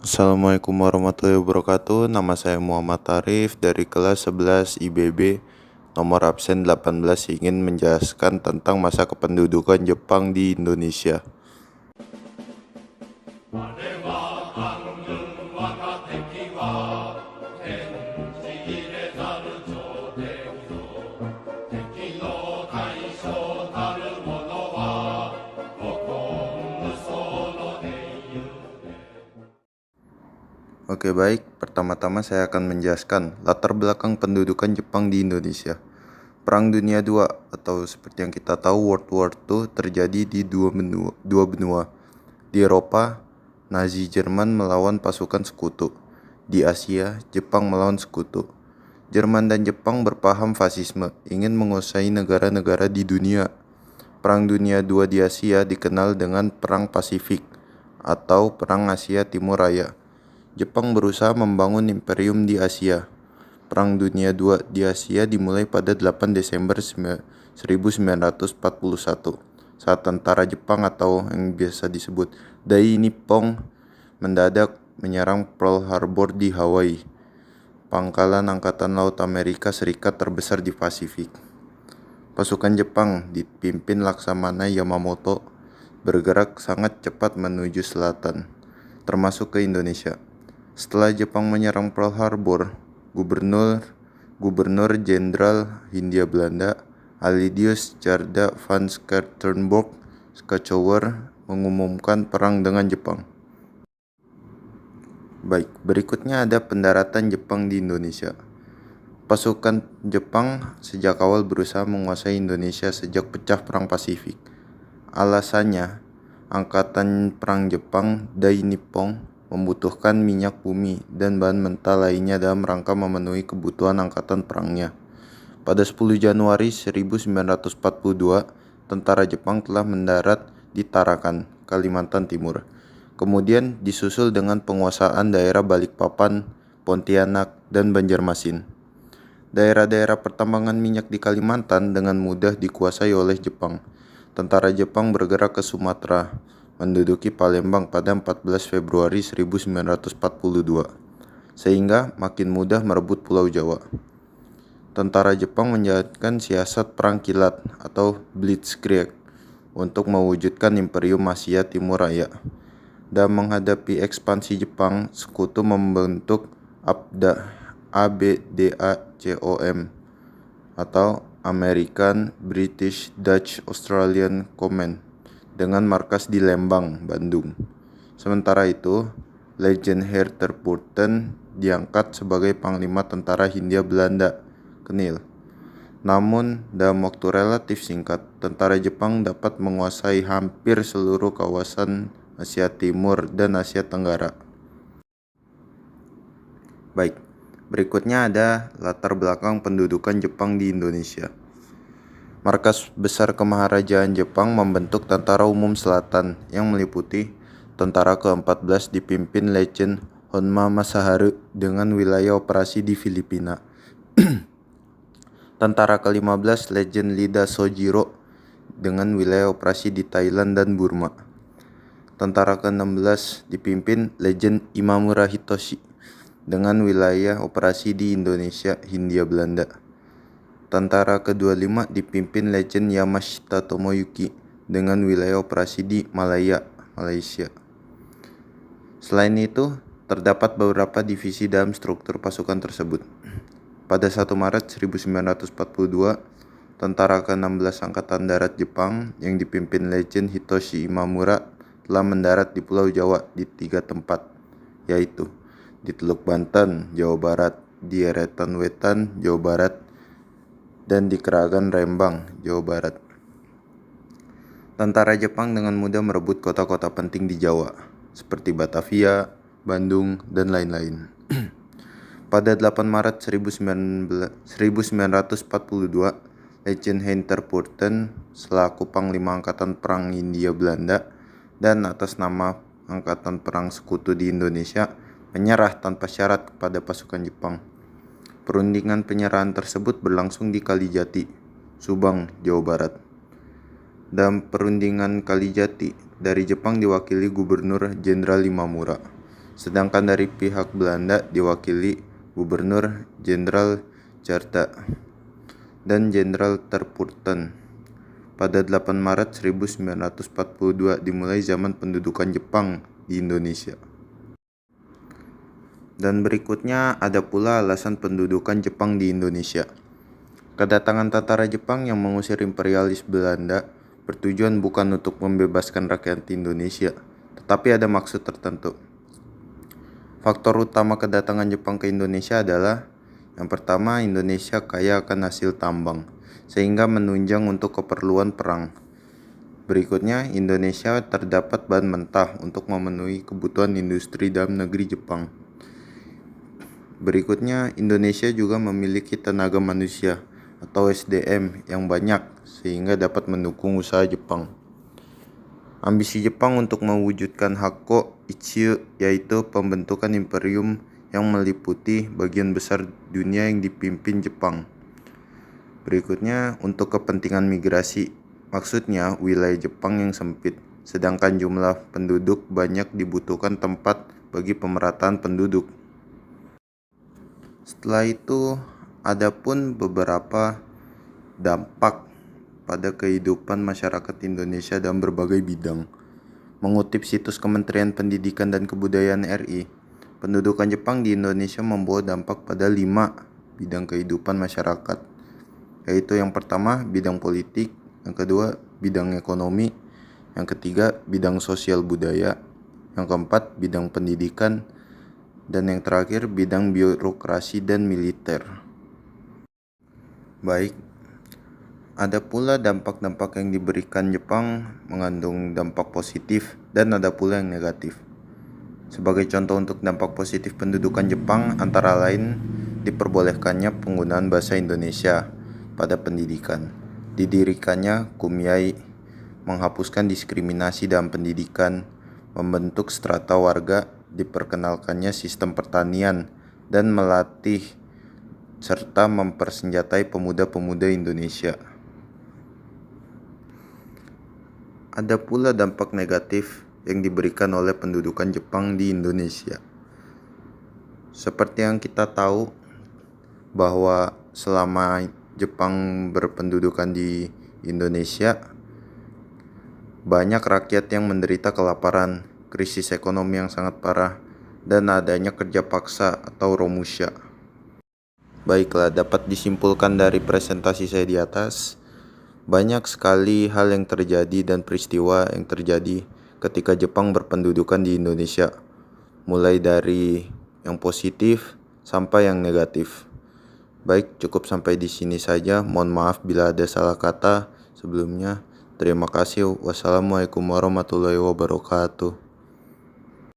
Assalamualaikum warahmatullahi wabarakatuh. Nama saya Muhammad Arif dari kelas 11 IBB. Nomor absen 18 ingin menjelaskan tentang masa kependudukan Jepang di Indonesia. Oke baik, pertama-tama saya akan menjelaskan latar belakang pendudukan Jepang di Indonesia. Perang Dunia II atau seperti yang kita tahu World War II terjadi di dua benua. Di Eropa, Nazi Jerman melawan pasukan sekutu. Di Asia, Jepang melawan sekutu. Jerman dan Jepang berpaham fasisme, ingin menguasai negara-negara di dunia. Perang Dunia II di Asia dikenal dengan Perang Pasifik atau Perang Asia Timur Raya. Jepang berusaha membangun imperium di Asia. Perang Dunia II di Asia dimulai pada 8 Desember 1941 saat tentara Jepang atau yang biasa disebut Dai Nippon mendadak menyerang Pearl Harbor di Hawaii, pangkalan Angkatan Laut Amerika Serikat terbesar di Pasifik. Pasukan Jepang dipimpin Laksamana Yamamoto bergerak sangat cepat menuju selatan, termasuk ke Indonesia. Setelah Jepang menyerang Pearl Harbor, Gubernur Jenderal Hindia Belanda Aloysius Tjarda van Schouwer mengumumkan perang dengan Jepang. Baik, berikutnya ada pendaratan Jepang di Indonesia. Pasukan Jepang sejak awal berusaha menguasai Indonesia sejak pecah Perang Pasifik. Alasannya, Angkatan Perang Jepang Dai Nippon membutuhkan minyak bumi dan bahan mentah lainnya dalam rangka memenuhi kebutuhan angkatan perangnya. Pada 10 Januari 1942, tentara Jepang telah mendarat di Tarakan, Kalimantan Timur. Kemudian disusul dengan penguasaan daerah Balikpapan, Pontianak, dan Banjarmasin. Daerah-daerah pertambangan minyak di Kalimantan dengan mudah dikuasai oleh Jepang. Tentara Jepang bergerak ke Sumatera, menduduki Palembang pada 14 Februari 1942, sehingga makin mudah merebut Pulau Jawa. Tentara Jepang menjalankan siasat perang kilat atau Blitzkrieg untuk mewujudkan Imperium Asia Timur Raya. Dan menghadapi ekspansi Jepang, sekutu membentuk ABDACOM atau American, British, Dutch, Australian Command dengan markas di Lembang, Bandung. Sementara itu, Legend Herterpoorten diangkat sebagai Panglima Tentara Hindia Belanda, Kenil. Namun, dalam waktu relatif singkat, tentara Jepang dapat menguasai hampir seluruh kawasan Asia Timur dan Asia Tenggara. Baik, berikutnya ada latar belakang pendudukan Jepang di Indonesia. Markas Besar Kemaharajaan Jepang membentuk Tentara Umum Selatan yang meliputi Tentara ke-14 dipimpin Letjen Honma Masaharu dengan wilayah operasi di Filipina. Tentara ke-15 Letjen Lida Sojiro dengan wilayah operasi di Thailand dan Burma. Tentara ke-16 dipimpin Letjen Imamura Hitoshi dengan wilayah operasi di Indonesia, Hindia Belanda. Tentara ke-25 dipimpin Letjen Yamashita Tomoyuki dengan wilayah operasi di Malaya, Malaysia. Selain itu, terdapat beberapa divisi dalam struktur pasukan tersebut. Pada 1 Maret 1942, Tentara ke-16 Angkatan Darat Jepang yang dipimpin Letjen Hitoshi Imamura telah mendarat di Pulau Jawa di 3 tempat, yaitu di Teluk Banten, Jawa Barat, di Eretan Wetan, Jawa Barat, dan di Keragan Rembang, Jawa Barat. Tentara Jepang dengan mudah merebut kota-kota penting di Jawa, seperti Batavia, Bandung, dan lain-lain. Pada 8 Maret 1942, Legend Hinterpoorten selaku Panglima Angkatan Perang Hindia Belanda dan atas nama Angkatan Perang Sekutu di Indonesia menyerah tanpa syarat kepada pasukan Jepang. Perundingan penyerahan tersebut berlangsung di Kalijati, Subang, Jawa Barat. Dalam perundingan Kalijati, dari Jepang diwakili Gubernur Jenderal Imamura, sedangkan dari pihak Belanda diwakili Gubernur Jenderal Jarda dan Jenderal Terpurten. Pada 8 Maret 1942 dimulai zaman pendudukan Jepang di Indonesia. Dan berikutnya ada pula alasan pendudukan Jepang di Indonesia. Kedatangan tentara Jepang yang mengusir imperialis Belanda bertujuan bukan untuk membebaskan rakyat Indonesia, tetapi ada maksud tertentu. Faktor utama kedatangan Jepang ke Indonesia adalah yang pertama, Indonesia kaya akan hasil tambang, sehingga menunjang untuk keperluan perang. Berikutnya, Indonesia terdapat bahan mentah untuk memenuhi kebutuhan industri dalam negeri Jepang. Berikutnya, Indonesia juga memiliki tenaga manusia atau SDM yang banyak sehingga dapat mendukung usaha Jepang. Ambisi Jepang untuk mewujudkan Hakko Ichiyo, yaitu pembentukan imperium yang meliputi bagian besar dunia yang dipimpin Jepang. Berikutnya, untuk kepentingan migrasi, maksudnya wilayah Jepang yang sempit, sedangkan jumlah penduduk banyak dibutuhkan tempat bagi pemerataan penduduk. Setelah itu, ada pun beberapa dampak pada kehidupan masyarakat Indonesia dalam berbagai bidang. Mengutip situs Kementerian Pendidikan dan Kebudayaan RI, pendudukan Jepang di Indonesia membawa dampak pada 5 bidang kehidupan masyarakat, yaitu yang pertama bidang politik, yang kedua bidang ekonomi, yang ketiga bidang sosial budaya, yang keempat bidang pendidikan, dan yang terakhir bidang birokrasi dan militer. Baik, ada pula dampak-dampak yang diberikan Jepang mengandung dampak positif dan ada pula yang negatif. Sebagai contoh untuk dampak positif pendudukan Jepang antara lain diperbolehkannya penggunaan bahasa Indonesia pada pendidikan, didirikannya Kumiai, menghapuskan diskriminasi dalam pendidikan, membentuk strata warga, diperkenalkannya sistem pertanian, dan melatih serta mempersenjatai pemuda-pemuda Indonesia. Ada pula dampak negatif yang diberikan oleh pendudukan Jepang di Indonesia. Seperti yang kita tahu bahwa selama Jepang berpendudukan di Indonesia, banyak rakyat yang menderita kelaparan, krisis ekonomi yang sangat parah, dan adanya kerja paksa atau romusha. Baiklah, dapat disimpulkan dari presentasi saya di atas, banyak sekali hal yang terjadi dan peristiwa yang terjadi ketika Jepang berpendudukan di Indonesia, mulai dari yang positif sampai yang negatif. Baik, cukup sampai di sini saja. Mohon maaf bila ada salah kata sebelumnya. Terima kasih. Wassalamualaikum warahmatullahi wabarakatuh.